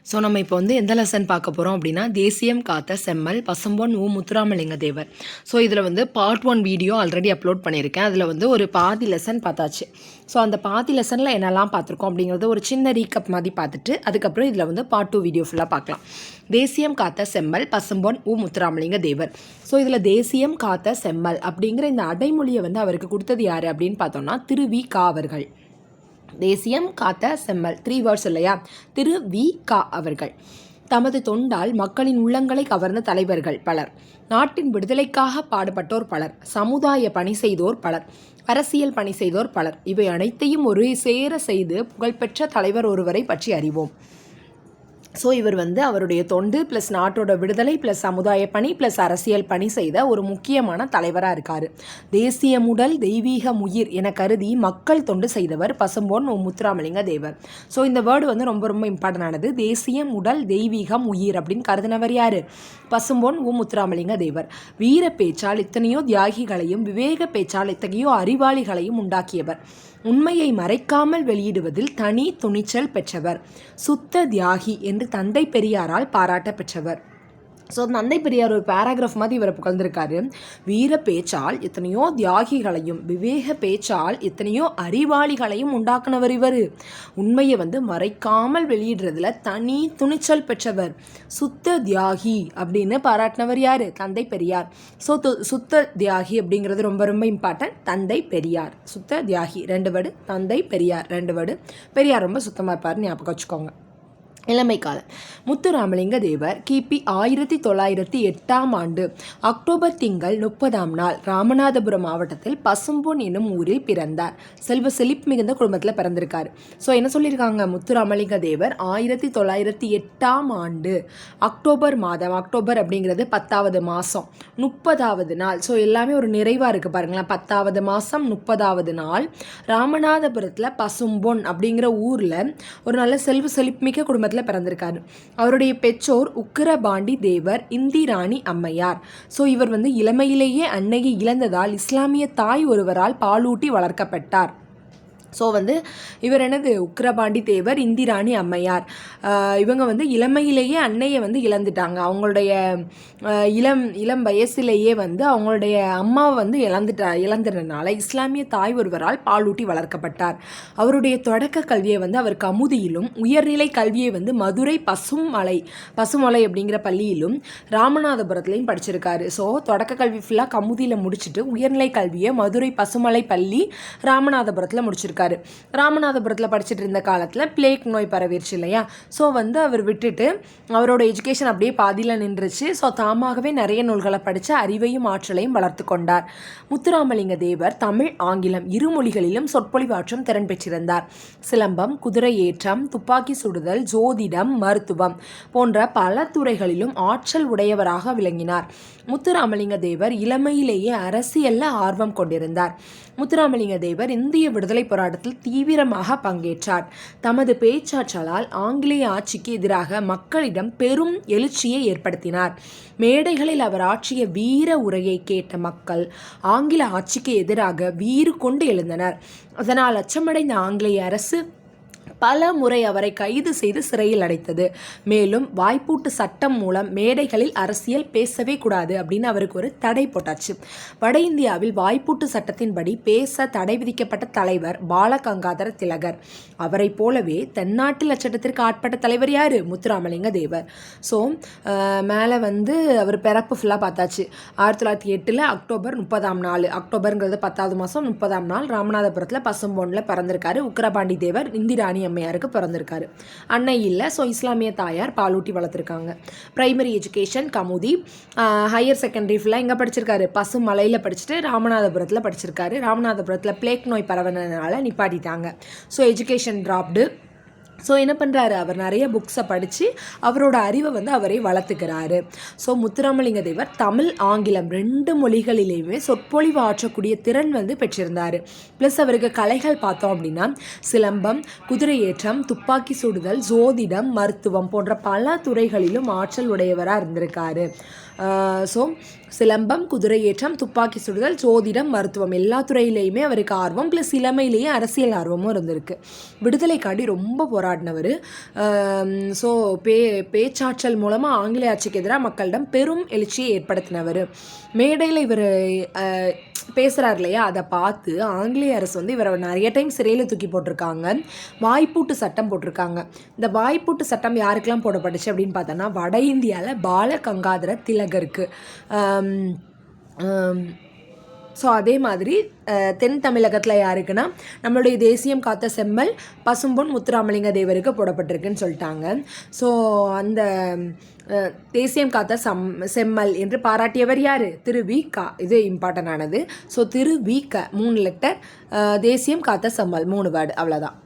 So நம்ம இப்போ எந்த லெசன் பார்க்க போகிறோம் அப்படின்னா தேசியம் காத்த செம்மல் பசும்பொன் முத்துராமலிங்க தேவர். ஸோ இதில் பார்ட் 1 வீடியோ ஆல்ரெடி அப்லோட் பண்ணியிருக்கேன். அதில் ஒரு பாதி லெசன் பார்த்தாச்சு. ஸோ அந்த பாதி லெசனில் என்னெல்லாம் பார்த்துருக்கோம் அப்படிங்கிறது ஒரு சின்ன ரீகப் மாதிரி பார்த்துட்டு அதுக்கப்புறம் இதில் பார்ட் 2 வீடியோ ஃபுல்லாக பார்க்கலாம். தேசியம் காத்த செம்மல் பசும்பொன் முத்துராமலிங்க தேவர். ஸோ இதில் தேசியம் காத்த செம்மல் அப்படிங்கிற இந்த அடைமொழியை அவருக்கு கொடுத்தது யார் அப்படின்னு பார்த்தோம்னா திரு வி கா அவர்கள். தேசியம் காத்த செம்மல் 3 வேர்ட்ஸ் இல்லையா? திரு வி கா அவர்கள். தமது தொண்டால் மக்களின் உள்ளங்களை கவர்ந்த தலைவர்கள் பலர், நாட்டின் விடுதலைக்காக பாடுபட்டோர் பலர், சமுதாய பணி செய்தோர் பலர், அரசியல் பணி செய்தோர் பலர். இவை அனைத்தையும் ஒரே சேர செய்து புகழ்பெற்ற தலைவர் ஒருவரை பற்றி அறிவோம். ஸோ இவர் அவருடைய தொண்டு ப்ளஸ் நாட்டோட விடுதலை ப்ளஸ் சமுதாய பணி ப்ளஸ் அரசியல் பணி செய்த ஒரு முக்கியமான தலைவராக இருக்கார். தேசியமுடல் தெய்வீக உயிர் என கருதி மக்கள் தொண்டு செய்தவர் பசும்பொன் முத்துராமலிங்க தேவர். ஸோ இந்த வேர்டு ரொம்ப ரொம்ப இம்பார்ட்டன்டானது. தேசியம் உடல் தெய்வீகம் உயிர் அப்படின்னு கருதினவர் யார்? பசும்பொன் முத்துராமலிங்க தேவர். வீர பேச்சால் இத்தனையோ தியாகிகளையும் விவேக பேச்சால் இத்தகையோ அறிவாளிகளையும் உண்டாக்கியவர். உண்மையை மறைக்காமல் வெளியிடுவதில் தனி துணிச்சல் பெற்றவர். சுத்த தியாகி என்று தந்தை பெரியாரால் பாராட்ட பெற்றவர். ஸோ தந்தை பெரியார் ஒரு பேராகிராஃப் மாதிரி இவரை புகழ்ந்திருக்காரு. வீர பேச்சால் எத்தனையோ தியாகிகளையும் விவேக பேச்சால் எத்தனையோ அறிவாளிகளையும் உண்டாக்குனவர் இவர். உண்மையை மறைக்காமல் வெளியிடுறதுல தனி துணிச்சல் பெற்றவர். சுத்த தியாகி அப்படின்னு பாராட்டினவர் யார்? தந்தை பெரியார். ஸோ சுத்த தியாகி அப்படிங்கிறது ரொம்ப ரொம்ப இம்பார்ட்டன்ட். தந்தை பெரியார் சுத்த தியாகி 2 வேர்டு, தந்தை பெரியார் 2 வேர்டு. பெரியார் ரொம்ப சுத்தமாக இருப்பார், ஞாபகம் வச்சுக்கோங்க. இளமை காலம். முத்துராமலிங்க தேவர் கிபி 1908 ஆண்டு அக்டோபர் திங்கள் 30ஆம் நாள் ராமநாதபுரம் மாவட்டத்தில் பசும்பொன் என்னும் ஊரில் பிறந்தார். செல்வ செழிப்பு மிகுந்த குடும்பத்தில் பிறந்திருக்காரு. ஸோ என்ன சொல்லியிருக்காங்க? முத்துராமலிங்க தேவர் 1908 ஆண்டு அக்டோபர் மாதம், அக்டோபர் அப்படிங்கிறது 10வது மாதம் 30வது நாள். ஸோ எல்லாமே ஒரு நிறைவாக இருக்குது பாருங்களேன். 10வது மாதம் 30வது நாள் ராமநாதபுரத்தில் பசும்பொன் அப்படிங்கிற ஊரில் ஒரு நல்ல செல்வ செழிப்புமிக்க குடும்பத்தில் பிறந்திருக்காரு. அவருடைய பெற்றோர் உக்கிரபாண்டி தேவர், இந்திராணி அம்மையார். ஸோ இவர் இளமையிலேயே அன்னையை இழந்ததால் இஸ்லாமிய தாய் ஒருவரால் பாலூட்டி வளர்க்கப்பட்டார். ஸோ இவர் உக்கிரபாண்டி தேவர், இந்திராணி அம்மையார். இவங்க இளமையிலேயே அன்னையை இழந்துட்டாங்க. அவங்களுடைய இளம் வயசிலேயே அவங்களுடைய அம்மாவை இழந்ததுனால இஸ்லாமிய தாய் ஒருவரால் பாலூட்டி வளர்க்கப்பட்டார். அவருடைய தொடக்க கல்வியை அவர் கமுதியிலும், உயர்நிலை கல்வியை மதுரை பசுமலை அப்படிங்கிற பள்ளியிலும் ராமநாதபுரத்துலையும் படிச்சிருக்காரு. ஸோ தொடக்க கல்வி ஃபுல்லாக கமுதியில் முடிச்சுட்டு உயர்நிலை கல்வியை மதுரை பசுமலை பள்ளி ராமநாதபுரத்தில் முடிச்சிருக்காரு. ராமநாதபுரத்தில் படிச்சுட்டு இருந்த காலத்தில் பிளேக் நோய் பரவிடுச்சு இல்லையா? ஸோ அவர் விட்டுட்டு அவரோட எஜுகேஷன் அப்படியே பாதியில் நின்றுச்சு. ஸோ தாமாகவே நிறைய நூல்களை படித்து அறிவையும் ஆற்றலையும் வளர்த்து கொண்டார். முத்துராமலிங்க தேவர் தமிழ், ஆங்கிலம் 2 மொழிகளிலும் சொற்பொழிவாற்றும் திறன் பெற்றிருந்தார். சிலம்பம், குதிரை ஏற்றம், துப்பாக்கி சுடுதல், ஜோதிடம், மருத்துவம் போன்ற பல துறைகளிலும் ஆற்றல் உடையவராக விளங்கினார். முத்துராமலிங்க தேவர் இளமையிலேயே அரசியல்ல ஆர்வம் கொண்டிருந்தார். முத்துராமலிங்க தேவர் இந்திய விடுதலை போராட்டத்தில் தீவிரமாக பங்கேற்றார். தமது பேச்சாற்றலால் ஆங்கிலேய ஆட்சிக்கு எதிராக மக்களிடம் பெரும் எழுச்சியை ஏற்படுத்தினார். மேடைகளில் அவர் ஆற்றிய வீர உரையை கேட்ட மக்கள் ஆங்கில ஆட்சிக்கு எதிராக வீறு கொண்டு எழுந்தனர். அதனால் அச்சமடைந்த ஆங்கிலேய அரசு பல முறை அவரை கைது செய்து சிறையில் அடைத்தது. மேலும் வாய்ப்பூட்டு சட்டம் மூலம் மேடைகளில் அரசியல் பேசவே கூடாது அப்படின்னு அவருக்கு ஒரு தடை போட்டாச்சு. வட இந்தியாவில் வாய்ப்பூட்டு சட்டத்தின்படி பேச தடை விதிக்கப்பட்ட தலைவர் பாலகங்காதர திலகர். அவரை போலவே தென்னாட்டு சட்டத்திற்கு ஆட்பட்ட தலைவர் யார்? முத்துராமலிங்க தேவர். ஸோ மேலே அவர் பிறப்பு ஃபுல்லாக பார்த்தாச்சு. 1908 அக்டோபர் 30ஆம் நாள், அக்டோபருங்கிறது 10வது மாதம் 30ஆம் நாள் ராமநாதபுரத்தில் பசும்பொன்னில் பிறந்திருக்காரு. உக்கிரபாண்டி தேவர் இந்திராணி அம்மையாருக்கு பிறந்திருக்காரு. அன்னை இல்லை. ஸோ இஸ்லாமிய தாயார் பாலூட்டி வளர்த்துருக்காங்க. Primary education Kamuthi, higher secondary ஃபுல்லாக எங்கே படிச்சிருக்காரு? பசுமலையில் படிச்சுட்டு ராமநாதபுரத்தில் படிச்சிருக்காரு. ராமநாதபுரத்தில் பிளேக் நோய் பரவனதுனால நிப்பாட்டிட்டாங்க. So education dropped. ஸோ என்ன பண்ணுறாரு? அவர் நிறைய புக்ஸை படித்து அவரோட அறிவை அவரே வளர்த்துக்கிறாரு. ஸோ முத்துராமலிங்க தேவர் தமிழ், ஆங்கிலம் 2 மொழிகளிலேயுமே சொற்பொழிவு ஆற்றக்கூடிய திறன் பெற்றிருந்தார். ப்ளஸ் அவருக்கு கலைகள் பார்த்தோம் அப்படின்னா சிலம்பம், குதிரை ஏற்றம், துப்பாக்கி சுடுதல், ஜோதிடம், மருத்துவம் போன்ற பல துறைகளிலும் ஆற்றல் உடையவராக இருந்திருக்காரு. ஸோ சிலம்பம், குதிரை ஏற்றம், துப்பாக்கி சுடுதல், ஜோதிடம், மருத்துவம் எல்லா துறையிலையுமே அவருக்கு ஆர்வம், ப்ளஸ் இளமையிலேயே அரசியல் ஆர்வமும் இருந்திருக்கு. விடுதலைக்காண்டி ரொம்ப போராடினவர். ஸோ பேச்சாற்றல் மூலமாக ஆங்கிலேய ஆட்சிக்கு எதிராக மக்களிடம் பெரும் எழுச்சியை ஏற்படுத்தினவர். மேடையில் இவர் பேசுகிறார் இல்லையா, அதை பார்த்து ஆங்கிலேய அரசு வந்து இவரை நிறைய டைம் சிறையில் தூக்கி போட்டிருக்காங்க. வாய்ப்பூட்டு சட்டம் போட்டிருக்காங்க. இந்த வாய்ப்பூட்டு சட்டம் யாருக்கெல்லாம் போடப்பட்டுச்சு அப்படின்னு பார்த்தோன்னா, வட இந்தியாவில் பால கங்காதர திலகருக்கு. ஸோ அதே மாதிரி தென் தமிழகத்தில் யாருக்குன்னா நம்மளுடைய தேசியம் காத்த செம்மல் பசும்பொன் முத்துராமலிங்க தேவருக்கு போடப்பட்டிருக்குன்னு சொல்லிட்டாங்க. ஸோ அந்த தேசியம் காத்த செம்மல் என்று பாராட்டியவர் யார்? திரு வி க. இது இம்பார்ட்டன்ட் ஆனது. ஸோ திரு வி க 3 லெட்டர், தேசியம் காத்த செம்மல் 3 வேர்டு, அவ்வளோதான்.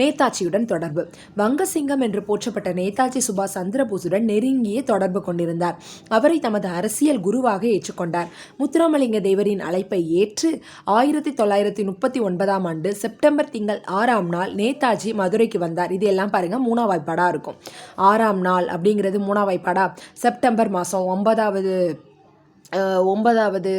நேதாஜியுடன் தொடர்பு. வங்கசிங்கம் என்று போற்றப்பட்ட நேதாஜி சுபாஷ் சந்திரபோஸுடன் நெருங்கிய தொடர்பு கொண்டிருந்தார். அவரை தமது அரசியல் குருவாக ஏற்றுக்கொண்டார். முத்துராமலிங்க தேவரின் அழைப்பை ஏற்று 1939ஆம் ஆண்டு செப்டம்பர் திங்கள் 6ஆம் நாள் நேதாஜி மதுரைக்கு வந்தார். இது எல்லாம் பாருங்க 3ஆம் வாய்ப்பாடாக இருக்கும். 6ஆம் நாள் அப்படிங்கிறது 3ஆம் வாய்ப்பாடா, செப்டம்பர் மாதம் 9வது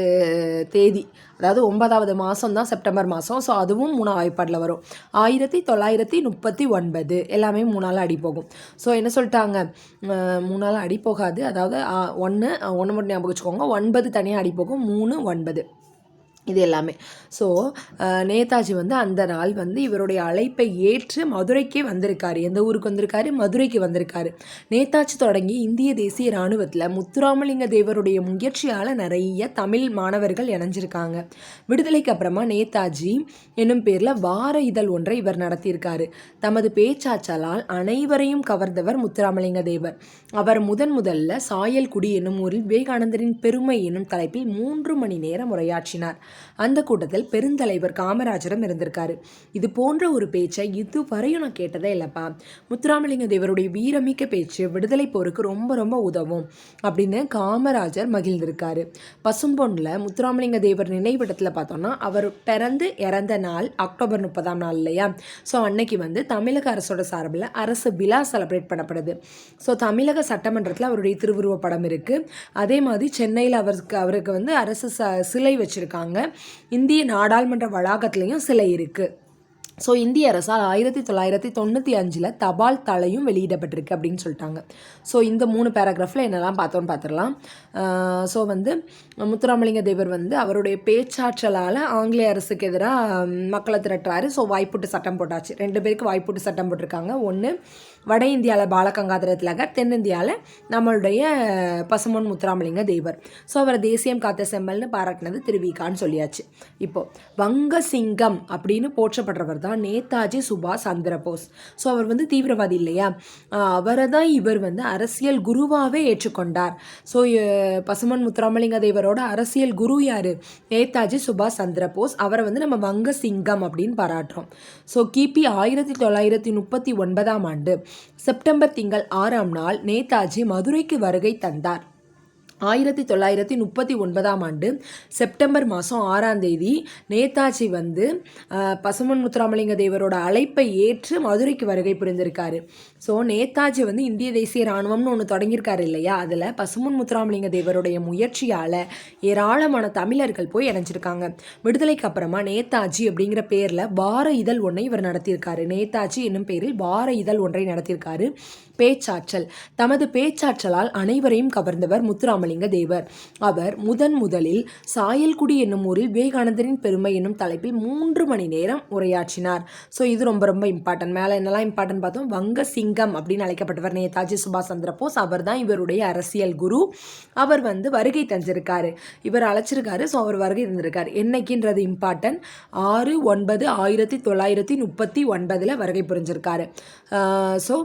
தேதி, அதாவது 9வது மாதம் தான் செப்டம்பர் மாதம். ஸோ அதுவும் 3ஆம் வாய்ப்பாடில் வரும். 1939 எல்லாமே 3ஆல் அடி போகும். ஸோ என்ன சொல்லிட்டாங்க, 3ஆல் அடி போகாது, அதாவது 1 மட்டும் ஞாபகம் வச்சுக்கோங்க, 9 தனியாக அடி போகும், 3 9 இது எல்லாமே. ஸோ நேதாஜி வந்து அந்த நாள் வந்து இவருடைய அழைப்பை ஏற்று மதுரைக்கே வந்திருக்காரு. எந்த ஊருக்கு வந்திருக்காரு? மதுரைக்கு வந்திருக்காரு. நேதாஜி தொடங்கி இந்திய தேசிய இராணுவத்தில் முத்துராமலிங்க தேவருடைய முயற்சியால் நிறைய தமிழ் மாணவர்கள் இணைஞ்சிருக்காங்க. விடுதலைக்கு அப்புறமா நேதாஜி என்னும் பேரில் வார இதழ் ஒன்றை இவர் நடத்தியிருக்காரு. தமது பேச்சாற்றலால் அனைவரையும் கவர்ந்தவர் முத்துராமலிங்க தேவர். அவர் முதல்ல சாயல்குடி என்னும் ஊரில் விவேகானந்தரின் பெருமை என்னும் தலைப்பில் 3 மணி நேரம் உரையாற்றினார். அந்த கூட்டத்தில் பெருந்தலைவர் காமராஜரும் இருந்திருக்காரு. இது போன்ற ஒரு பேச்சை இதுவரையும் நான் கேட்டதே இல்லைப்பா. முத்துராமலிங்க தேவருடைய வீரமிக்க பேச்சு விடுதலை போருக்கு ரொம்ப ரொம்ப உதவும் அப்படின்னு காமராஜர் மகிழ்ந்திருக்காரு. பசும்பொன்னில் முத்துராமலிங்க தேவர் நினைவிடத்தில் பார்த்தோம்னா அவர் பிறந்து இறந்த நாள் அக்டோபர் 30ஆம் நாள் இல்லையா. ஸோ அன்னைக்கு வந்து தமிழக அரசோட சார்பில் அரசு விழா செலிப்ரேட் பண்ணப்படுது. ஸோ தமிழக சட்டமன்றத்தில் அவருடைய திருவுருவ படம் இருக்குது. அதே மாதிரி சென்னையில் அவருக்கு வந்து அரசு சிலை வச்சுருக்காங்க. இந்திய நாடாளுமன்ற வளாகத்திலையும் சிலை இருக்குது. ஸோ இந்திய அரசால் 1995 தபால் தலையும் வெளியிடப்பட்டிருக்கு அப்படின்னு சொல்லிட்டாங்க. ஸோ இந்த 3 பேராகிராஃபில் என்னெல்லாம் பார்த்தோன்னு பார்த்துடலாம். ஸோ வந்து முத்துராமலிங்க தேவர் வந்து அவருடைய பேச்சாற்றலால் ஆங்கிலேய அரசுக்கு எதிராக மக்களை திரட்டுறாரு. ஸோ வாய்ப்பூட்டு சட்டம் போட்டாச்சு. 2 பேருக்கு வாய்ப்பூட்டு சட்டம் போட்டிருக்காங்க. ஒன்று வட இந்தியாவில் பாலகங்காதர திலகர், தென்னிந்தியாவில் நம்மளுடைய பசும்பொன் முத்துராமலிங்க தேவர். ஸோ அவரை தேசியம் காத்த செம்மல்னு பாராட்டினது திருவிகான்னு சொல்லியாச்சு. இப்போது வங்கசிங்கம் அப்படின்னு போற்றப்படுறவர் தான் நேதாஜி சுபாஷ் சந்திரபோஸ். ஸோ அவர் வந்து தீவிரவாதி இல்லையா, அவரை தான் இவர் வந்து அரசியல் குருவாகவே ஏற்றுக்கொண்டார். ஸோ பசும்பொன் முத்துராமலிங்க தேவரோட அரசியல் குரு யார்? நேதாஜி சுபாஷ் சந்திரபோஸ். அவரை வந்து நம்ம வங்கசிங்கம் அப்படின்னு பாராட்டுறோம். ஸோ கிபி 1939ஆம் ஆண்டு செப்டம்பர் திங்கள் 6ஆம் நாள் நேதாஜி மதுரைக்கு வருகை தந்தார். 1939ஆம் ஆண்டு செப்டம்பர் மாதம் 6ஆம் தேதி நேதாஜி வந்து பசும்பொன் முத்துராமலிங்க தேவரோட அழைப்பை ஏற்று மதுரைக்கு வருகை புரிந்திருக்காரு. ஸோ நேதாஜி வந்து இந்திய தேசிய இராணுவம்னு ஒன்று தொடங்கியிருக்காரு இல்லையா, அதில் பசும்பொன் முத்துராமலிங்க தேவருடைய முயற்சியால் ஏராளமான தமிழர்கள் போய் இணைஞ்சிருக்காங்க. விடுதலைக்கு அப்புறமா நேதாஜி அப்படிங்கிற பேரில் வார இதழ் ஒன்றை இவர் நடத்தியிருக்காரு. நேதாஜி என்னும் பேரில் வார இதழ் ஒன்றை நடத்தியிருக்காரு. பேச்சாற்றல். தமது பேச்சாற்றலால் அனைவரையும் கவர்ந்தவர் முத்துராமலிங்க தேவர். அவர் முதலில் சாயல்குடி என்னும் ஊரில் விவேகானந்தரின் பெருமை என்னும் தலைப்பில் 3 மணி நேரம் உரையாற்றினார். ஸோ இது ரொம்ப ரொம்ப இம்பார்ட்டன்ட். மேலே என்னெல்லாம் இம்பார்ட்டன்ட் பார்த்தோம். வங்கசிங்கம் அப்படின்னு அழைக்கப்பட்டவர் நேதாஜி சுபாஷ் சந்திரபோஸ். அவர் தான் இவருடைய அரசியல் குரு. அவர் வந்து வருகை தந்திருக்காரு, இவர் அழைச்சிருக்காரு. ஸோ அவர் வருகை தந்திருக்காரு. என்னைக்குன்றது இம்பார்ட்டன்ட். 6/9/1939 வருகை புரிஞ்சிருக்காரு. ஸோ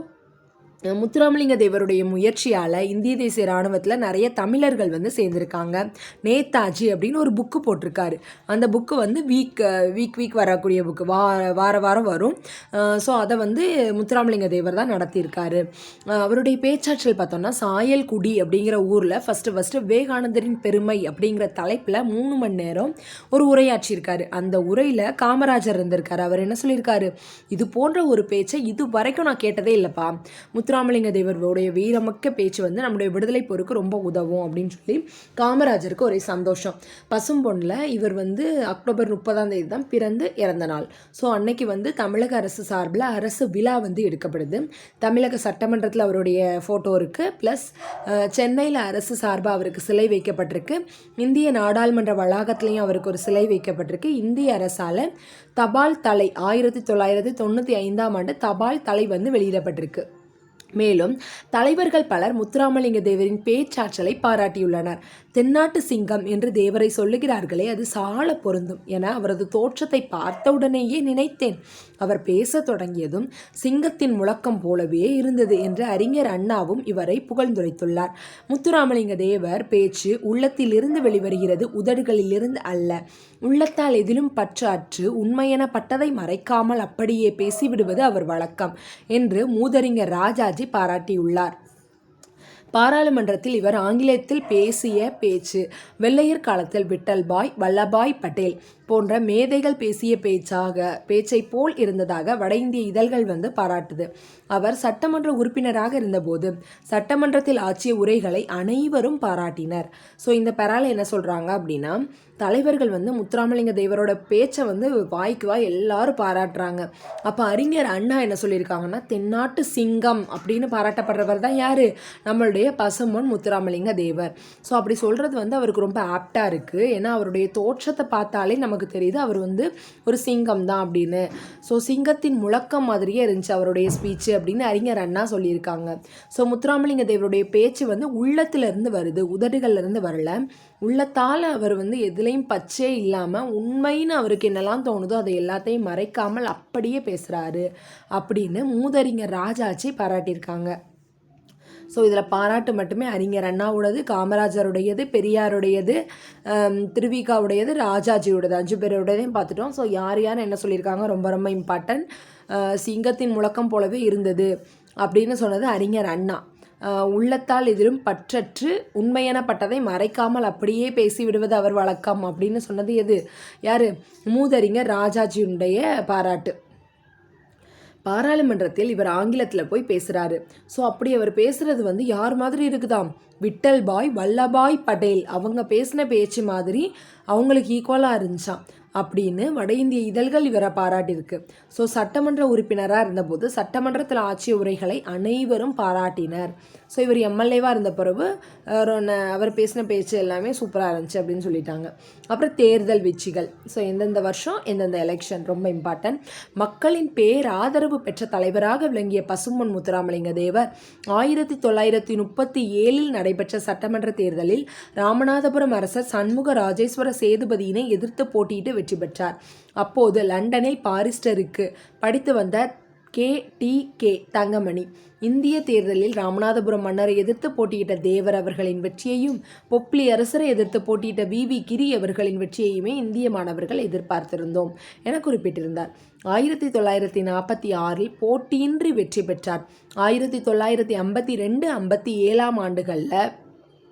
முத்துராமலிங்க தேவருடைய முயற்சியால் இந்திய தேசிய இராணுவத்தில் நிறைய தமிழர்கள் வந்து சேர்ந்துருக்காங்க. நேதாஜி அப்படின்னு ஒரு புக்கு போட்டிருக்காரு. அந்த புக்கு வந்து வீக் வரக்கூடிய புக்கு, வாரம் வரும். ஸோ அதை வந்து முத்துராமலிங்க தேவர் தான் நடத்தியிருக்காரு. அவருடைய பேச்சாற்றல் பார்த்தோம்னா சாயல்குடி அப்படிங்கிற ஊரில் ஃபஸ்ட்டு விவேகானந்தரின் பெருமை அப்படிங்கிற தலைப்பில் 3 மணி நேரம் ஒரு உரையாற்றியிருக்காரு. அந்த உரையில் காமராஜர் இருந்திருக்காரு. அவர் என்ன சொல்லியிருக்காரு, இது போன்ற ஒரு பேச்சை இது வரைக்கும் நான் கேட்டதே இல்லைப்பா. முத்துராமலிங்க தேவருடைய வீரமிக்க பேச்சு வந்து நம்முடைய விடுதலை போருக்கு ரொம்ப உதவும் அப்படின்னு சொல்லி காமராஜருக்கு ஒரே சந்தோஷம். பசும்பொன்னில் இவர் வந்து அக்டோபர் 30 தான் பிறந்து இறந்த நாள். ஸோ அன்னைக்கு வந்து தமிழக அரசு சார்பில் அரசு விழா வந்து எடுக்கப்படுது. தமிழக சட்டமன்றத்தில் அவருடைய ஃபோட்டோ இருக்குது. ப்ளஸ் சென்னையில் அரசு சார்பாக அவருக்கு சிலை வைக்கப்பட்டிருக்கு. இந்திய நாடாளுமன்ற வளாகத்துலேயும் அவருக்கு ஒரு சிலை வைக்கப்பட்டிருக்கு. இந்திய அரசால் தபால் தலை 1995 தபால் தலை வந்து வெளியிடப்பட்டிருக்கு. மேலும் தலைவர்கள் பலர் முத்துராமலிங்க தேவரின் பேச்சாற்றலை பாராட்டியுள்ளனர். தென்னாட்டு சிங்கம் என்று தேவரை சொல்லுகிறார்களே, அது சால பொருந்தும் என அவரது தோற்றத்தை பார்த்தவுடனேயே நினைத்தேன். அவர் பேச தொடங்கியதும் சிங்கத்தின் முழக்கம் போலவே இருந்தது என்று அறிஞர் அண்ணாவும் இவரை புகழ்ந்துரைத்துள்ளார். முத்துராமலிங்க தேவர் பேச்சு உள்ளத்திலிருந்து வெளிவருகிறது, உதடுகளிலிருந்து அல்ல. உள்ளத்தால் எதிலும் பற்றாற்று உண்மையென பட்டதை மறைக்காமல் அப்படியே பேசிவிடுவது அவர் வழக்கம் என்று மூதறிஞர் ராஜாஜி பாராட்டியுள்ளார். பாராளுமன்றத்தில் இவர் ஆங்கிலத்தில் பேசிய பேச்சு வெள்ளையர் காலத்தில் விட்டல்பாய், வல்லபாய் பட்டேல் போன்ற மேதைகள் பேசிய பேச்சை போல் இருந்ததாக வட இந்திய இதழ்கள் வந்து பாராட்டுது. அவர் சட்டமன்ற உறுப்பினராக இருந்தபோது சட்டமன்றத்தில் ஆற்றிய உரைகளை அனைவரும் பாராட்டினர். ஸோ இந்த பெறால என்ன சொல்கிறாங்க அப்படின்னா, தலைவர்கள் வந்து முத்துராமலிங்க தேவரோட பேச்சை வந்து வாய்க்கு வாய் எல்லாரும் பாராட்டுறாங்க. அப்போ அறிஞர் அண்ணா என்ன சொல்லியிருக்காங்கன்னா, தென்னாட்டு சிங்கம் அப்படின்னு பாராட்டப்படுறவர் தான் யார்? நம்மளுடைய பசும்பொன் முத்துராமலிங்க தேவர். ஸோ அப்படி சொல்கிறது வந்து அவருக்கு ரொம்ப ஆப்டாக இருக்குது. ஏன்னா அவருடைய தோற்றத்தை பார்த்தாலே நமக்கு தெரியுது அவர் வந்து ஒரு சிங்கம் தான் அப்படின்னு. ஸோ சிங்கத்தின் முழக்கம் மாதிரியே இருந்துச்சு அவருடைய ஸ்பீச்சு அப்படின்னு அறிஞர் அண்ணா சொல்லியிருக்காங்க. ஸோ முத்துராமலிங்க தேவருடைய பேச்சு வந்து உள்ளத்திலிருந்து வருது, உதடுகள்லேருந்து வரல. உள்ளத்தால் அவர் வந்து எதுலேயும் பச்சே இல்லாமல் உண்மைன்னு அவருக்கு என்னெல்லாம் தோணுதோ அதை எல்லாத்தையும் மறைக்காமல் அப்படியே பேசுகிறாரு அப்படின்னு மூதறிஞர் ராஜாஜி பாராட்டியிருக்காங்க. ஸோ இதில் பாராட்டு மட்டுமே அறிஞர் அண்ணாவுடையது, காமராஜருடையது, பெரியாருடையது, திருவிகாவுடையது, ராஜாஜியோடது, 5 பேருடையதையும் பார்த்துட்டோம். ஸோ யார் யார் என்ன சொல்லியிருக்காங்க ரொம்ப ரொம்ப இம்பார்ட்டன்ட். சிங்கத்தின் முழக்கம் போலவே இருந்தது அப்படின்னு சொன்னது அறிஞர் அண்ணா. உள்ளத்தால் எதிலும் பற்றற்று உண்மையெனப்பட்டதை மறைக்காமல் அப்படியே பேசிவிடுவது அவர் வழக்கம் அப்படின்னு சொன்னது எது? யார்? மூதறிஞர் ராஜாஜியுடைய பாராட்டு. பாராளுமன்றத்தில் இவர் ஆங்கிலத்தில் போய் பேசுகிறாரு. ஸோ அப்படி அவர் பேசுகிறது வந்து யார் மாதிரி இருக்குதாம்? விட்டல்பாய், வல்லபாய் பட்டேல் அவங்க பேசின பேச்சு மாதிரி அவங்களுக்கு ஈக்குவலாக இருந்துச்சான் அப்படின்னு வட இந்திய இதழ்கள் இவரை பாராட்டியிருக்கு. ஸோ சட்டமன்ற உறுப்பினராக இருந்தபோது சட்டமன்றத்தில் ஆற்றிய உரைகளை அனைவரும் பாராட்டினர். ஸோ இவர் எம்எல்ஏவாக இருந்த பிறகு அவர் பேசின பேச்சு எல்லாமே சூப்பராக இருந்துச்சு அப்படின்னு சொல்லிட்டாங்க. அப்புறம் தேர்தல் வெற்றிகள். ஸோ எந்தெந்த வருஷம் எந்தெந்த எலெக்ஷன் ரொம்ப இம்பார்ட்டன்ட். மக்களின் பேராதரவு பெற்ற தலைவராக விளங்கிய பசும்பொன் முத்துராமலிங்க தேவர் 1937 நடைபெற்ற சட்டமன்ற தேர்தலில் ராமநாதபுரம் அரசர் சண்முக ராஜேஸ்வர சேதுபதியினை எதிர்த்து போட்டியிட்டு வெற்றி பெற்றார். அப்போது லண்டனில் பாரிஸ்டருக்கு படித்து வந்த KTK தங்கமணி இந்திய தேர்தலில் ராமநாதபுரம் மன்னரை எதிர்த்து போட்டியிட்ட தேவர் அவர்களின் வெற்றியையும் பொப்ளி அரசரை எதிர்த்து போட்டியிட்ட VV கிரி அவர்களின் வெற்றியையுமே இந்திய மாணவர்கள் எதிர்பார்த்திருந்தோம் என குறிப்பிட்டிருந்தார். 1946 போட்டியின்றி வெற்றி பெற்றார். 1952, 57 ஆண்டுகளில்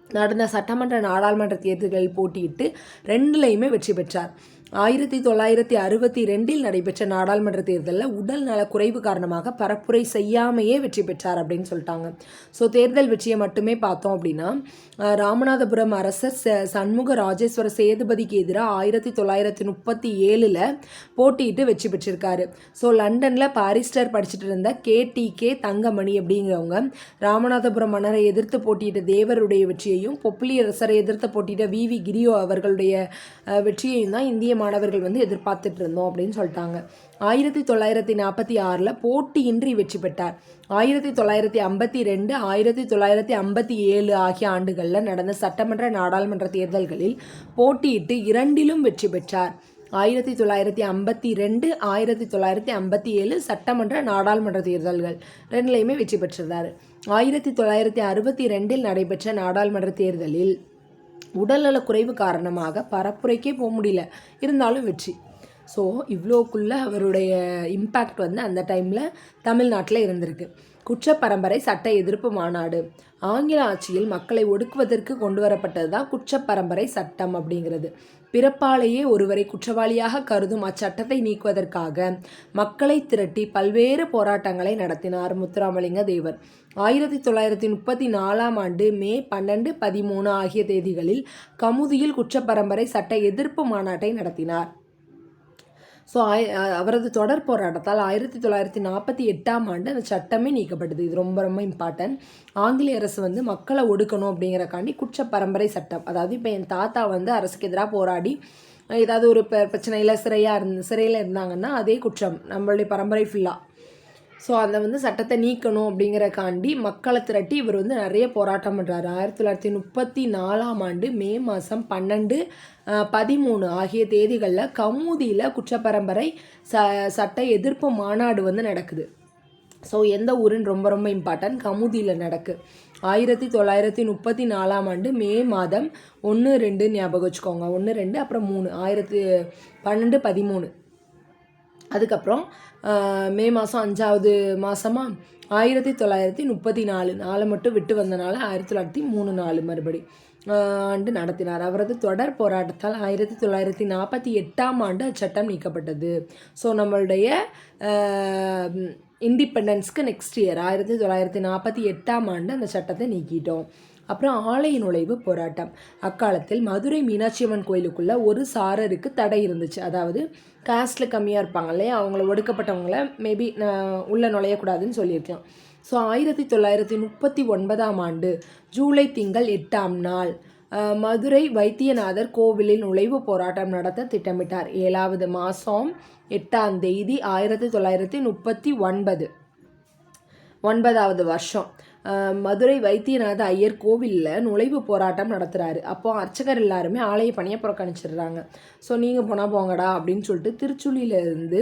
நடந்த சட்டமன்ற நாடாளுமன்ற தேர்தல்களில் போட்டியிட்டு 2லையுமே வெற்றி பெற்றார். 1962 நடைபெற்ற நாடாளுமன்ற தேர்தலில் உடல் நல குறைவு காரணமாக பரப்புரை செய்யாமையே வெற்றி பெற்றார் அப்படின்னு சொல்லிட்டாங்க. ஸோ தேர்தல் வெற்றியை மட்டுமே பார்த்தோம் அப்படின்னா, ராமநாதபுரம் அரசர் சண்முக ராஜேஸ்வர சேதுபதிக்கு எதிராக 1937 போட்டியிட்டு வெற்றி பெற்றிருக்காரு. ஸோ லண்டனில் பாரிஸ்டர் படிச்சுட்டு இருந்த KTK தங்கமணி அப்படிங்கிறவங்க ராமநாதபுரம் மன்னரை எதிர்த்து போட்டியிட்ட தேவருடைய வெற்றியையும் பொப்ளி அரசரை எதிர்த்து போட்டியிட்ட VV கிரியோ அவர்களுடைய வெற்றியையும் தான் இந்திய மாணவர்கள் வந்து எதிர்பார்த்துட்டு இருந்தோம் அப்படின்னு சொல்லிட்டாங்க. 1946 போட்டியின்றி வெற்றி பெற்றார். 1952, 1957 ஆகிய ஆண்டுகளில் நடந்த சட்டமன்ற நாடாளுமன்ற தேர்தல்களில் போட்டியிட்டு 2லும் வெற்றி பெற்றார். 1952, 1957 சட்டமன்ற நாடாளுமன்ற தேர்தல்கள் 2லையுமே வெற்றி பெற்றிருந்தார். 1962 நடைபெற்ற நாடாளுமன்ற தேர்தலில் உடல்நல குறைவு காரணமாக பரப்புரைக்கே போக முடியல, இருந்தாலும் வெற்றி. ஸோ இவ்வளோக்குள்ளே அவருடைய இம்பேக்ட் வந்து அந்த டைமில் தமிழ்நாட்டில் இருந்திருக்கு. குற்றப்பரம்பரை சட்ட எதிர்ப்பு மாநாடு. ஆங்கில ஆட்சியில் மக்களை ஒடுக்குவதற்கு கொண்டு வரப்பட்டது தான் குற்றப்பரம்பரை சட்டம் அப்படிங்கிறது. பிறப்பாலேயே ஒருவரை குற்றவாளியாக கருதும் அச்சட்டத்தை நீக்குவதற்காக மக்களை திரட்டி பல்வேறு போராட்டங்களை நடத்தினார் முத்துராமலிங்க தேவர். 1934ஆம் ஆண்டு மே 12, 13 ஆகிய தேதிகளில் கமுதியில் குற்றப்பரம்பரை சட்ட எதிர்ப்பு மாநாட்டை நடத்தினார். ஸோ அவரது தொடர் போராட்டத்தால் 1948ஆம் ஆண்டு அந்த சட்டமே நீக்கப்பட்டது. இது ரொம்ப ரொம்ப இம்பார்ட்டன்ட். ஆங்கிலேய அரசு வந்து மக்களை ஒடுக்கணும் அப்படிங்கிறக்காண்டி குற்றப்பரம்பரை சட்டம், அதாவது இப்போ என் தாத்தா வந்து அரசுக்கு எதிராக போராடி ஏதாவது ஒரு பிரச்சனையில் சிறையில் இருந்தாங்கன்னா அதே குற்றம் நம்மளுடைய பரம்பரை ஃபுல்லாக. ஸோ அந்த வந்து சட்டத்தை நீக்கணும் அப்படிங்கிறக்காண்டி மக்களை திரட்டி இவர் வந்து நிறைய போராட்டம் பண்ணுறாரு. 1934ஆம் ஆண்டு மே மாதம் 12, 13 ஆகிய தேதிகளில் கமுதியில் குற்றப்பரம்பரை சட்ட எதிர்ப்பு மாநாடு வந்து நடக்குது. ஸோ எந்த ஊருன்னு ரொம்ப ரொம்ப இம்பார்ட்டன்ட், கமுதியில் நடக்கு. 1934ஆம் ஆண்டு மே மாதம் 1, 2 ஞாபகம் வச்சுக்கோங்க. 1, 2 அப்புறம் 3, 12, 13. அதுக்கப்புறம் மே மாதம் 5வது மாதமாக 1934 நாளை மட்டும் விட்டு வந்தனால 1903 4 மறுபடி ஆண்டு நடத்தினார். அவரது தொடர் போராட்டத்தால் 1948ஆம் ஆண்டு அச்சட்டம் நீக்கப்பட்டது. ஸோ நம்மளுடைய இண்டிபெண்டன்ஸ்க்கு நெக்ஸ்ட் இயர் 1948ஆம் ஆண்டு அந்த சட்டத்தை நீக்கிட்டோம். அப்புறம் ஆலய நுழைவு போராட்டம். அக்காலத்தில் மதுரை மீனாட்சி அம்மன் கோயிலுக்குள்ளே ஒரு சாரருக்கு தடை இருந்துச்சு. அதாவது காஸ்ட்டில் கம்மியாக இருப்பாங்க இல்லையா, அவங்கள ஒடுக்கப்பட்டவங்கள மேபி உள்ளே நுழையக்கூடாதுன்னு சொல்லியிருக்கலாம். ஸோ 1939ஆம் ஆண்டு ஜூலை திங்கள் 8ஆம் நாள் மதுரை வைத்தியநாதர் கோவிலில் நுழைவு போராட்டம் நடத்த திட்டமிட்டார். 7வது மாதம் 8ஆம் தேதி 1939, 9வது வருஷம் மதுரை வைத்தியநாத ஐயர் கோவிலில் நுழைவு போராட்டம் நடத்துகிறாரு. அப்போ அர்ச்சகர் எல்லாருமே ஆலய பணியை புறக்கணிச்சிடுறாங்க. ஸோ நீங்கள் போனால் போங்கடா அப்படின்னு சொல்லிட்டு திருச்சுழியிலேருந்து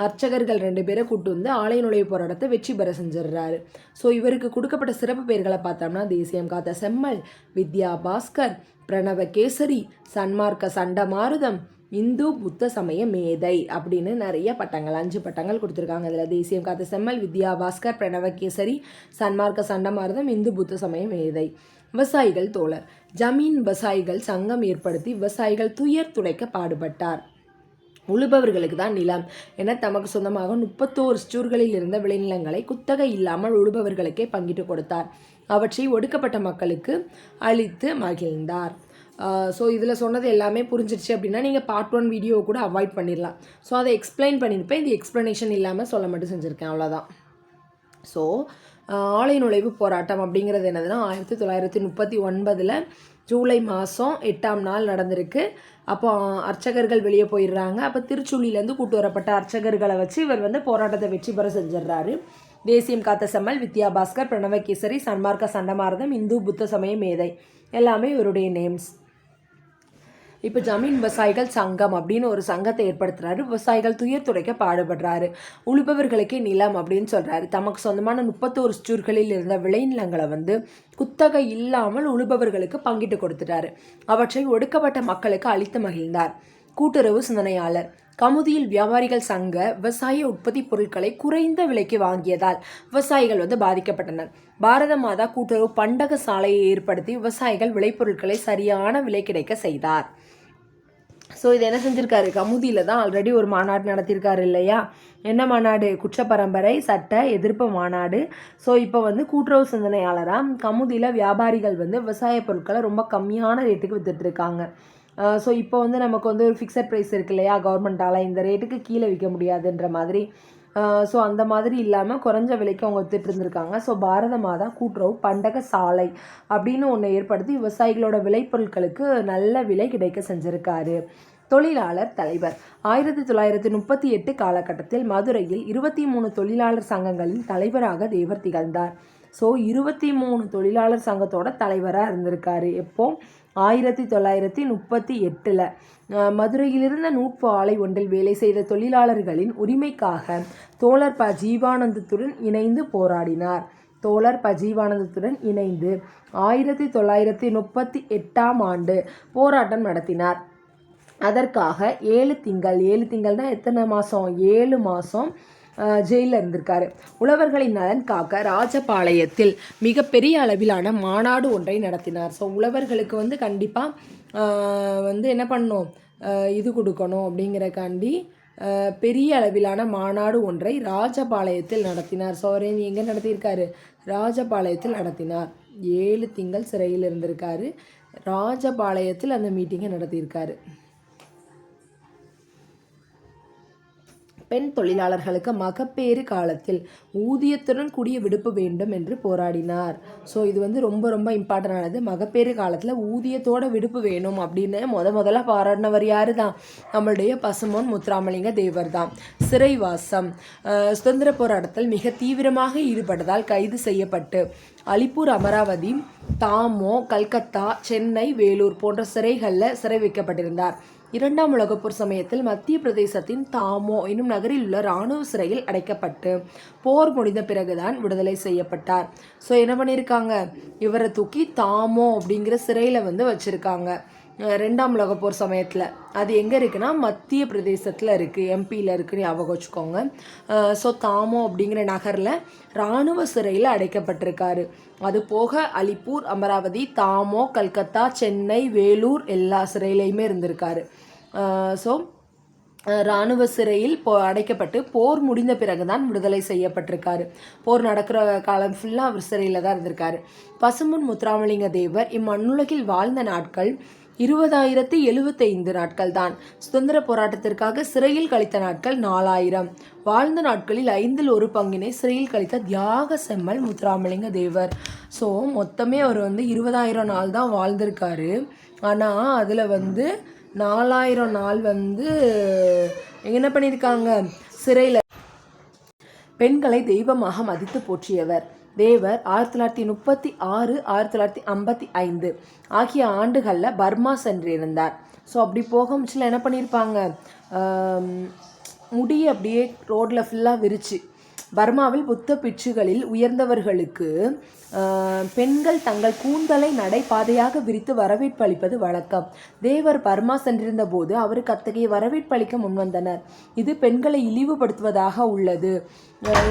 அர்ச்சகர்கள் 2 பேரை கூப்பிட்டு வந்து ஆலய நுழைவு போராட்டத்தை வெற்றி பெற செஞ்சிடுறாரு. ஸோ இவருக்கு கொடுக்கப்பட்ட சிறப்பு பெயர்களை பார்த்தோம்னா தேசியம் காத்த செம்மல், வித்யா பாஸ்கர், பிரணவ கேசரி, சன்மார்க்க சண்டமாருதம், இந்து புத்த சமய மேதை அப்படின்னு நிறைய பட்டங்கள் 5 பட்டங்கள் கொடுத்துருக்காங்க. அதில் தேசியம் காத்த செம்மல், வித்யா பாஸ்கர், பிரணவ கேசரி, சன்மார்க்க சண்டமாருதம், இந்து புத்த சமய மேதை. விவசாயிகள் தோழர். ஜமீன் விவசாயிகள் சங்கம் ஏற்படுத்தி விவசாயிகள் துயர் துடைக்க பாடுபட்டார். உழுபவர்களுக்கு தான் நிலம் என தமக்கு சொந்தமாக 31 ஸ்டூர்களில் இருந்த விளைநிலங்களை குத்தகை இல்லாமல் உழுபவர்களுக்கே பங்கிட்டு கொடுத்தார். அவற்றை ஒடுக்கப்பட்ட மக்களுக்கு அளித்து மகிழ்ந்தார். ஸோ இதில் சொன்னது எல்லாமே புரிஞ்சிருச்சு அப்படின்னா நீங்கள் பார்ட் 1 வீடியோவை கூட அவாய்ட் பண்ணிடலாம். ஸோ அதை எக்ஸ்பிளைன் பண்ணியிருப்பேன், இது எக்ஸ்ப்ளனேஷன் இல்லாமல் சொல்ல மட்டும் செஞ்சுருக்கேன், அவ்வளோதான். ஸோ ஆலய நுழைவு போராட்டம் அப்படிங்கிறது என்னதுன்னா 1939 ஜூலை மாதம் 8ஆம் நாள் நடந்திருக்கு. அப்போ அர்ச்சகர்கள் வெளியே போயிடுறாங்க. அப்போ திருச்சுழியிலேருந்து கூட்டு வரப்பட்ட அர்ச்சகர்களை வச்சு இவர் வந்து போராட்டத்தை வெற்றி பெற செஞ்சிடுறாரு. தேசியம் காத்த செம்மல், வித்யா பாஸ்கர், பிரணவ கேசரி, சன்மார்க்க சண்டமாரதம், இந்து புத்த சமய மேதை எல்லாமே இவருடைய நேம்ஸ். இப்போ ஜமீன் விவசாயிகள் சங்கம் அப்படின்னு ஒரு சங்கத்தை ஏற்படுத்துறாரு. விவசாயிகள் துயர் துடைக்க பாடுபடுறாரு. உழுபவர்களுக்கே நிலம் அப்படின்னு சொல்கிறாரு. தமக்கு சொந்தமான 31 ஸ்டூர்களில் இருந்த விளைநிலங்களை வந்து குத்தகை இல்லாமல் உழுபவர்களுக்கு பங்கிட்டு கொடுத்துட்டாரு. அவற்றை ஒடுக்கப்பட்ட மக்களுக்கு அளித்து மகிழ்ந்தார். கூட்டுறவு சிந்தனையாளர். கமுதியில் வியாபாரிகள் சங்க விவசாய உற்பத்தி பொருட்களை குறைந்த விலைக்கு வாங்கியதால் விவசாயிகள் வந்து பாதிக்கப்பட்டனர். பாரத மாதா கூட்டுறவு பண்டக சாலையை ஏற்படுத்தி விவசாயிகள் விளைபொருட்களை சரியான விலை கிடைக்க செய்தார். ஸோ இது என்ன செஞ்சுருக்காரு, கமுதியில் தான் ஆல்ரெடி ஒரு மாநாடு நடத்தியிருக்காரு இல்லையா. என்ன மாநாடு? குற்றப்பரம்பரை சட்ட எதிர்ப்பு மாநாடு. ஸோ இப்போ வந்து கூட்டுறவு சிந்தனையாளராக கமுதியில் வியாபாரிகள் வந்து விவசாய பொருட்களை ரொம்ப கம்மியான ரேட்டுக்கு விற்றுட்ருக்காங்க. ஸோ இப்போ வந்து நமக்கு வந்து ஒரு ஃபிக்ஸட் ப்ரைஸ் இருக்கு இல்லையா, கவர்மெண்ட்டால் இந்த ரேட்டுக்கு கீழே விற்க முடியாதுன்ற மாதிரி. ஸோ அந்த மாதிரி இல்லாமல் குறைஞ்ச விலைக்கு அவங்க வித்துட்டு இருந்திருக்காங்க. ஸோ பாரத மாதா கூட்டுறவு பண்டக சாலை அப்படின்னு ஒன்று ஏற்படுத்தி விவசாயிகளோட விளைபொருட்களுக்கு நல்ல விலை கிடைக்க செஞ்சுருக்காரு. தொழிலாளர் தலைவர். 1938 காலகட்டத்தில் மதுரையில் 23 தொழிலாளர் சங்கங்களின் தலைவராக தேவர் திகழ்ந்தார். ஸோ 23 தொழிலாளர் சங்கத்தோட தலைவராக இருந்திருக்காரு. எப்போ? 1938. மதுரையிலிருந்த நூற்பு ஆலை ஒன்றில் வேலை செய்த தொழிலாளர்களின் உரிமைக்காக தோழர் ப. ஜீவானந்தத்துடன் இணைந்து போராடினார். தோழர் ப. ஜீவானந்தத்துடன் இணைந்து 1938ஆம் ஆண்டு போராட்டம் நடத்தினார். அதற்காக 7 திங்கள்னா எத்தனை மாதம்? 7 மாதம் ஜெயிலில் இருந்திருக்காரு. உழவர்களின் நலன் காக்க ராஜபாளையத்தில் மிகப்பெரிய அளவிலான மாநாடு ஒன்றை நடத்தினார். ஸோ உழவர்களுக்கு வந்து கண்டிப்பாக வந்து என்ன பண்ணணும், இது கொடுக்கணும் அப்படிங்கிறக்காண்டி பெரிய அளவிலான மாநாடு ஒன்றை ராஜபாளையத்தில் நடத்தினார். ஸோ அவர் எங்கே நடத்தியிருக்காரு, ராஜபாளையத்தில் நடத்தினார். 7 திங்கள் சிறையில் இருந்திருக்காரு. ராஜபாளையத்தில் அந்த மீட்டிங்கை நடத்தியிருக்காரு. பெண் தொழிலாளர்களுக்கு மகப்பேறு காலத்தில் ஊதியத்துடன் கூடிய விடுப்பு வேண்டும் என்று போராடினார். ஸோ இது வந்து ரொம்ப ரொம்ப இம்பார்ட்டண்டானது. மகப்பேறு காலத்தில் ஊதியத்தோட விடுப்பு வேணும் அப்படின்னு முதல்ல பாராட்டினவர் யார் தான், நம்மளுடைய பசும்பொன் முத்துராமலிங்க தேவர் தான். சிறைவாசம், சுதந்திர போராட்டத்தில் மிக தீவிரமாக ஈடுபட்டதால் கைது செய்யப்பட்டு அலிப்பூர், அமராவதி, தாமோ, கல்கத்தா, சென்னை, வேலூர் போன்ற சிறைகளில் சிறை வைக்கப்பட்டிருந்தார். 2ஆம் உலகப்போர் சமயத்தில் மத்திய பிரதேசத்தின் தாமோ என்னும் நகரில் உள்ள இராணுவ சிறையில் அடைக்கப்பட்டு போர் முடிந்த பிறகுதான் விடுதலை செய்யப்பட்டார். ஸோ என்ன பண்ணியிருக்காங்க, இவரை தூக்கி தாமோ அப்படிங்கிற சிறையில் வந்து வச்சுருக்காங்க 2ஆம் உலகப்போர் சமயத்தில். அது எங்கே இருக்குன்னா மத்திய பிரதேசத்தில் இருக்குது, எம்பியில் இருக்குன்னு ஞாபகம் வச்சுக்கோங்க. ஸோ தாமோ அப்படிங்கிற நகரில் இராணுவ சிறையில் அடைக்கப்பட்டிருக்காரு. அது போக அலிப்பூர், அமராவதி, தாமோ, கல்கத்தா, சென்னை, வேலூர் எல்லா சிறையிலையுமே இருந்திருக்காரு. ஸோ இராணுவ சிறையில் அடைக்கப்பட்டு போர் முடிந்த பிறகு தான் விடுதலை செய்யப்பட்டிருக்காரு. போர் நடக்கிற காலம் ஃபுல்லாக அவர் சிறையில் தான் இருந்திருக்காரு. பசும்பொன் முத்துராமலிங்க தேவர் இம்மண்ணுலகில் வாழ்ந்த நாட்கள் 20,075 நாட்கள் தான். சுதந்திர போராட்டத்திற்காக சிறையில் கழித்த நாட்கள் 4,000. வாழ்ந்த நாட்களில் 1/5 பங்கினை சிறையில் கழித்த தியாக செம்மல் முத்துராமலிங்க தேவர். ஸோ மொத்தமே அவர் வந்து 20,000 நாள் தான் வாழ்ந்திருக்காரு. ஆனால் அதில் வந்து 4,000 நாள் வந்து என்ன பண்ணியிருக்காங்க, சிறையில். பெண்களை தெய்வமாக மதித்து போற்றியவர் தேவர். 1936, 1955 ஆகிய ஆண்டுகளில் பர்மா சென்றிருந்தார். ஸோ அப்படி போகமுச்சில் என்ன பண்ணியிருப்பாங்க, முடி அப்படியே ரோட்டில் ஃபுல்லாக விரிச்சு பர்மாவில் புத்த பிட்சுகளில் உயர்ந்தவர்களுக்கு பெண்கள் தங்கள் கூந்தலை நடைபாதையாக விரித்து வரவேற்பு அளிப்பது வழக்கம். தேவர் பர்மா சென்றிருந்த போது அவருக்கு அத்தகைய வரவேற்பு அளிக்க முன்வந்தனர். இது பெண்களை இழிவுபடுத்துவதாக உள்ளது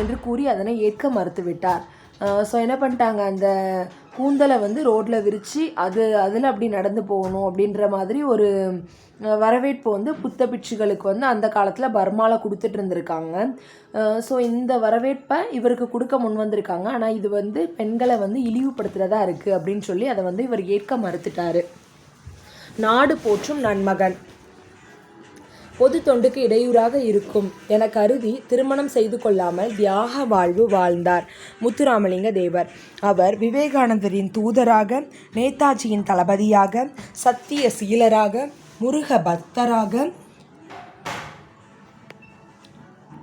என்று கூறி அதனை ஏற்க மறுத்துவிட்டார். ஸோ என்ன பண்ணிட்டாங்க, அந்த கூந்தலை வந்து ரோட்டில் விரித்து அதில் அப்படி நடந்து போகணும் அப்படின்ற மாதிரி ஒரு வரவேற்பு வந்து புத்த பிட்சுகளுக்கு வந்து அந்த காலத்தில் பர்மாவில் கொடுத்துட்டு இருந்திருக்காங்க. ஸோ இந்த வரவேற்பை இவருக்கு கொடுக்க முன் வந்திருக்காங்க. ஆனால் இது வந்து பெண்களை வந்து இழிவுபடுத்துகிறதா இருக்குது அப்படின்னு சொல்லி அதை வந்து இவர் ஏற்க மறுத்துட்டார். நாடு போற்றும் நன்மகன், பொது தொண்டுக்கு இடையூறாக இருக்கும் என கருதி திருமணம் செய்து கொள்ளாமல் தியாக வாழ்வு வாழ்ந்தார் முத்துராமலிங்க தேவர். அவர் விவேகானந்தரின் தூதராக, நேதாஜியின் தளபதியாக, சத்திய சீலராக, முருக பக்தராக,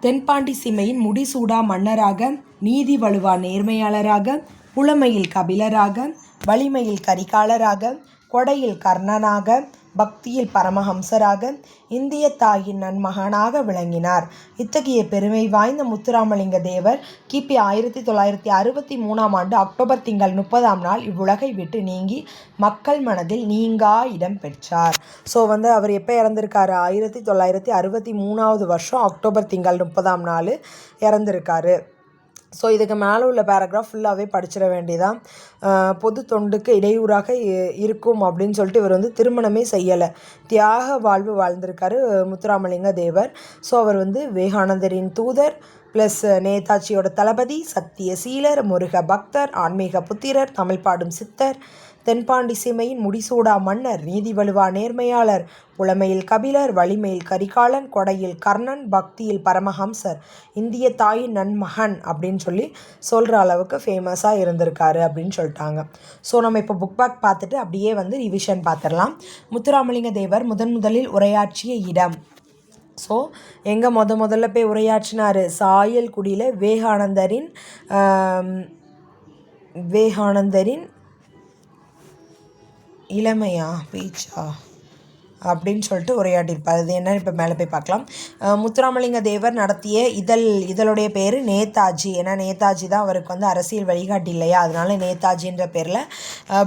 தென்பாண்டி சீமையின் முடிசூடா மன்னராக, நீதி வலுவா நேர்மையாளராக, புலமையில் கபிலராக, வலிமையில் கரிகாலராக, கொடையில் கர்ணனாக, பக்தியில் பரமஹம்சராக, இந்திய தாயின் நன்மகனாக விளங்கினார். இத்தகைய பெருமை வாய்ந்த முத்துராமலிங்க தேவர் கிபி 1963 ஆண்டு அக்டோபர் திங்கள் 30ஆம் நாள் இவ்வுலகை விட்டு நீங்கி மக்கள் மனதில் நீங்கா இடம் பெற்றார். ஸோ வந்து அவர் எப்போ இறந்திருக்காரு, 1963 வருஷம் அக்டோபர் திங்கள் 30ஆம் நாள் இறந்திருக்காரு. ஸோ இதுக்கு மேலே உள்ள பேராகிராஃப் ஃபுல்லாகவே படிச்சிட வேண்டியதான். பொது தொண்டுக்கு இடையூறாக இருக்கும் அப்படின்னு சொல்லிட்டு இவர் வந்து திருமணமே செய்யலை, தியாக வாழ்வு வாழ்ந்திருக்காரு முத்துராமலிங்க தேவர். ஸோ அவர் வந்து விவேகானந்தரின் தூதர் ப்ளஸ் நேதாஜியோட தளபதி, சத்திய சீலர், முருக பக்தர், ஆன்மீக புத்திரர், தமிழ் பாடும் சித்தர், தென்பாண்டி சீமையின் முடிசூடா மன்னர், நீதி வலுவா நேர்மையாளர், புலமையில் கபிலர், வலிமையில் கரிகாலன், கொடையில் கர்ணன், பக்தியில் பரமஹம்சர், இந்திய தாயின் நன்மகன் அப்படின்னு சொல்லி சொல்கிற அளவுக்கு ஃபேமஸாக இருந்திருக்காரு அப்படின்னு சொல்லிட்டாங்க. ஸோ நம்ம இப்போ புக் பேக் பார்த்துட்டு அப்படியே வந்து ரிவிஷன் பார்த்துடலாம். முத்துராமலிங்க தேவர் முதலில் உரையாற்றிய இடம். ஸோ எங்கே முதல்ல போய் உரையாற்றினார், சாயல்குடியில் விவேகானந்தரின் இளமையா பேச்சா அப்படின்னு சொல்லிட்டு உரையாடியிருப்பார். அது என்னன்னு இப்போ மேலே போய் பார்க்கலாம். முத்துராமலிங்க தேவர் நடத்திய இதழுடைய பேர் நேதாஜி. ஏன்னா நேதாஜி தான் அவருக்கு வந்து அரசியல் வழிகாட்டி இல்லையா, அதனால நேதாஜின்ற பேரில்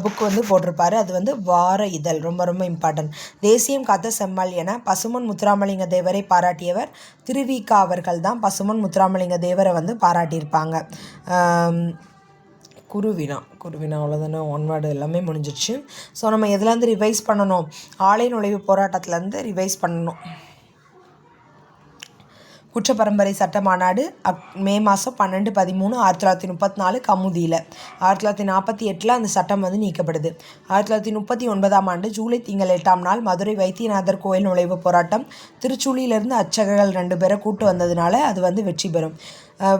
புக் வந்து போட்டிருப்பார். அது வந்து வார இதழ், ரொம்ப ரொம்ப இம்பார்ட்டன்ட். தேசியம் காத்த செம்மல் என பசுமன் முத்துராமலிங்க தேவரை பாராட்டியவர் திருவிக அவர்கள் தான் பசுமன் முத்துராமலிங்க தேவரை வந்து பாராட்டியிருப்பாங்க. குருவினா அவ்வளோதானே, ஒன் வேர்டு எல்லாமே முடிஞ்சிடுச்சு. ஸோ நம்ம எதுலேருந்து ரிவைஸ் பண்ணணும், ஆலை நுழைவு போராட்டத்துலேருந்து ரிவைஸ் பண்ணணும். குற்றப்பரம்பரை சட்ட மாநாடு மே மாதம் 12-13 1934 கமுதியில். 1948 அந்த சட்டம் வந்து நீக்கப்படுது. 1939 ஜூலை திங்கள் 8ஆம் நாள் மதுரை வைத்தியநாதர் கோயில் நுழைவு போராட்டம். திருச்சூழியிலிருந்து அர்ச்சகர்கள் 2 பேரை கூட்டு வந்ததுனால அது வந்து வெற்றி பெறும்.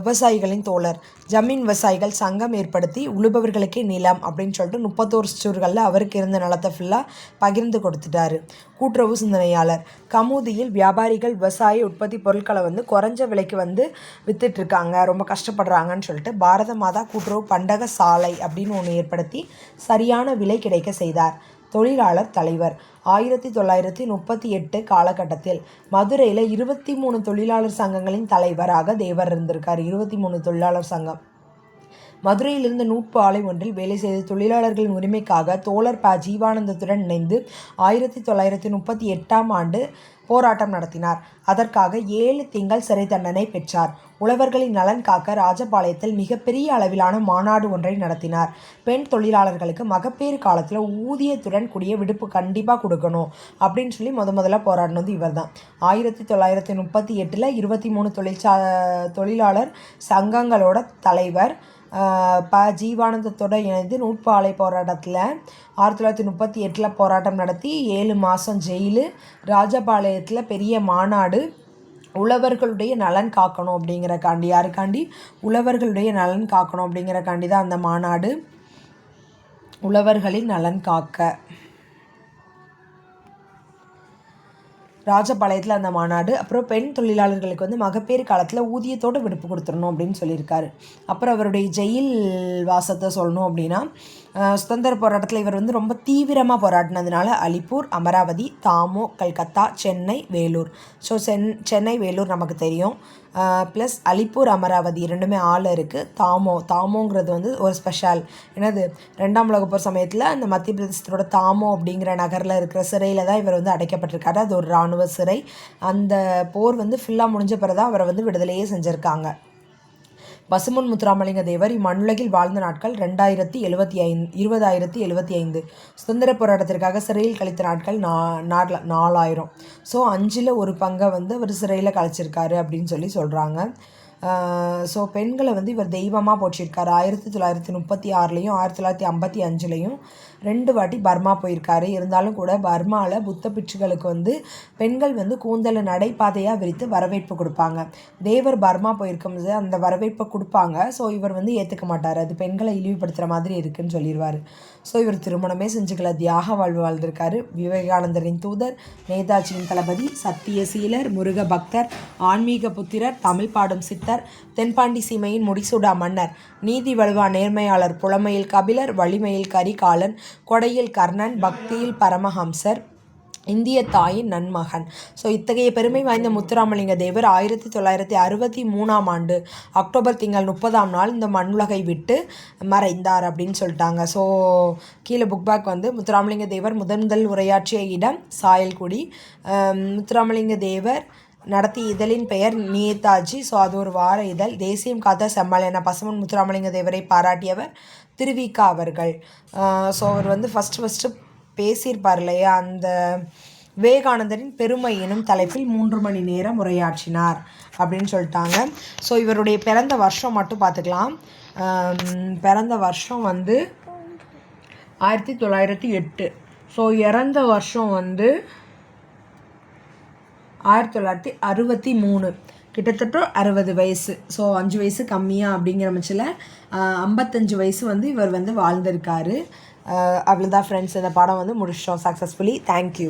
விவசாயிகளின் தோழர் ஜமீன் விவசாயிகள் சங்கம் ஏற்படுத்தி உழுபவர்களுக்கே நிலம் அப்படின்னு சொல்லிட்டு 31 ஸ்டூர்களில் அவருக்கு இருந்த நிலத்தை ஃபுல்லாக பகிர்ந்து கொடுத்துட்டாரு. கூட்டுறவு சிந்தனையாளர். கமுதியில் வியாபாரிகள் விவசாய உற்பத்தி பொருட்களை வந்து குறைஞ்ச விலைக்கு வந்து விற்றுட்ருக்காங்க, ரொம்ப கஷ்டப்படுறாங்கன்னு சொல்லிட்டு பாரத மாதா கூட்டுறவு பண்டக சாலை அப்படின்னு ஒன்று ஏற்படுத்தி சரியான விலை கிடைக்க செய்தார். தொழிலாளர் தலைவர். 1938 காலகட்டத்தில் மதுரையில் 23 தொழிலாளர் சங்கங்களின் தலைவராக தேவர் இருந்திருக்கார். 23 தொழிலாளர் சங்கம். மதுரையிலிருந்து நூற்பு ஆலை ஒன்றில் வேலை செய்த தொழிலாளர்களின் உரிமைக்காக தோழர் ஜீவானந்தத்துடன் இணைந்து 1938ஆம் ஆண்டு போராட்டம் நடத்தினார். அதற்காக 7 திங்கள் சிறை தண்டனை பெற்றார். உழவர்களின் நலன் காக்க ராஜபாளையத்தில் மிகப்பெரிய அளவிலான மாநாடு ஒன்றை நடத்தினார். பெண் தொழிலாளர்களுக்கு மகப்பேறு காலத்தில் ஊதியத்துடன் கூடிய விடுப்பு கண்டிப்பாக கொடுக்கணும் அப்படின்னு சொல்லி முதல்ல போராடினது இவர் தான். 1938 23 தொழிலாளர் சங்கங்களோட தலைவர் ஜீவானந்தத்தோடு இணைந்து நூற்பு ஆலை போராட்டத்தில் 1938 போராட்டம் நடத்தி 7 மாதம் ஜெயிலு. ராஜபாளையத்தில் பெரிய மாநாடு. உழவர்களுடைய நலன் காக்கணும் அப்படிங்கிறக்காண்டி, யாருக்காண்டி, உழவர்களுடைய நலன் காக்கணும் அப்படிங்கிறக்காண்டி தான் அந்த மாநாடு. உழவர்களின் நலன் காக்க ராஜபாளையத்தில் அந்த மாநாடு. அப்புறம் பெண் தொழிலாளர்களுக்கு வந்து மகப்பேறு காலத்தில் ஊதியத்தோடு விடுப்பு கொடுத்துடணும் அப்படின்னு சொல்லியிருக்காரு. அப்புறம் அவருடைய ஜெயில் வாசத்தை சொல்லணும் அப்படின்னா, சுதந்திர போராட்டத்தில் இவர் வந்து ரொம்ப தீவிரமாக போராடினதுனால அலிப்பூர், அமராவதி, தாமோ, கல்கத்தா, சென்னை, வேலூர். ஸோ சென்னை வேலூர் நமக்கு தெரியும். ப்ளஸ் அலிப்பூர், அமராவதி ரெண்டுமே இருக்குது. தாமோங்கிறது வந்து ஒரு ஸ்பெஷல். என்னது, 2ஆம் உலகப் போர் சமயத்தில் அந்த மத்திய பிரதேசத்தோட தாமோ அப்படிங்கிற நகரில் இருக்கிற சிறையில் தான் இவர் வந்து அடைக்கப்பட்டிருக்காரு. அது ஒரு இராணுவ சிறை. அந்த போர் வந்து ஃபுல்லாக முடிஞ்ச பிறகு தான் அவரை வந்து விடுதலையே செஞ்சுருக்காங்க. பசுமன் முத்துராமலிங்க தேவர் இம்மண்ணுலகில் வாழ்ந்த நாட்கள் 2075. சுதந்திர போராட்டத்திற்காக சிறையில் கழித்த நாட்கள் 4000. ஸோ 5ல் 1 பங்கை வந்து அவர் சிறையில் கழிச்சிருக்காரு அப்படின்னு சொல்லி சொல்கிறாங்க. ஸோ பெண்களை வந்து இவர் தெய்வமாக போற்றிருக்காரு. 1936 1955 2 வாட்டி பர்மா போயிருக்காரு. இருந்தாலும் கூட பர்மாவில் புத்த பிட்சுகளுக்கு வந்து பெண்கள் வந்து கூந்தலை நடைபாதையாக விரித்து வரவேற்பு கொடுப்பாங்க. தேவர் பர்மா போயிருக்கும்போது அந்த வரவேற்பை கொடுப்பாங்க. ஸோ இவர் வந்து ஏற்றுக்க மாட்டார், அது பெண்களை இழிவுபடுத்துகிற மாதிரி இருக்குதுன்னு சொல்லிடுவார். ஸோ இவர் திருமணமே செஞ்சுக்கல, தியாக வாழ்வு வாழ்ந்திருக்காரு. விவேகானந்தரின் தூதர், நேதாஜியின் தளபதி, சத்தியசீலர், முருக பக்தர், ஆன்மீக புத்திரர், தமிழ் பாடும் சித்தர், தென்பாண்டி சீமையின் முடிசூடா மன்னர், நீதி வலுவா நேர்மையாளர், புலமையில் கபிலர், வலிமையில் கரிகாலன், கொடையில் கர்ணன், பக்தியில் பரமஹம்சர், இந்திய தாயின் நன்மகன். ஸோ இத்தகைய பெருமை வாய்ந்த முத்துராமலிங்க தேவர் 1963ஆம் ஆண்டு அக்டோபர் திங்கள் 30ஆம் நாள் இந்த மண்ணுலகை விட்டு மறைந்தார் அப்படின்னு சொல்லிட்டாங்க. ஸோ கீழே புக் பேக் வந்து முத்துராமலிங்க தேவர் முதல் உரையாற்றிய இடம் சாயல்குடி. முத்துராமலிங்க தேவர் நடத்திய இதழின் பெயர் நேதாஜி. ஸோ அது ஒரு வார இதழ். தேசியம் காத்த செம்மல் என பசுமன் முத்துராமலிங்க தேவரை பாராட்டியவர் திருவிக அவர்கள். ஸோ அவர் வந்து ஃபஸ்ட்டு பேசியிருப்பார் இல்லையா, அந்த விவேகானந்தரின் பெருமை எனும் தலைப்பில் 3 மணி நேரம் உரையாற்றினார் அப்படின்னு சொல்லிட்டாங்க. ஸோ இவருடைய பிறந்த வருஷம் மட்டும் பார்த்துக்கலாம். பிறந்த வருஷம் வந்து 1908. ஸோ இறந்த வருஷம் வந்து 1963. கிட்டத்தட்ட 60 வயசு. ஸோ 5 வயசு கம்மியாக அப்படிங்கிற பட்சத்தில் 55 வயசு வந்து இவர் வந்து வாழ்ந்திருக்காரு. அவ்வளோதான் ஃப்ரெண்ட்ஸ், இந்த படம் வந்து முடிச்சிட்டோம் சக்ஸஸ்ஃபுல்லி. தேங்க்யூ.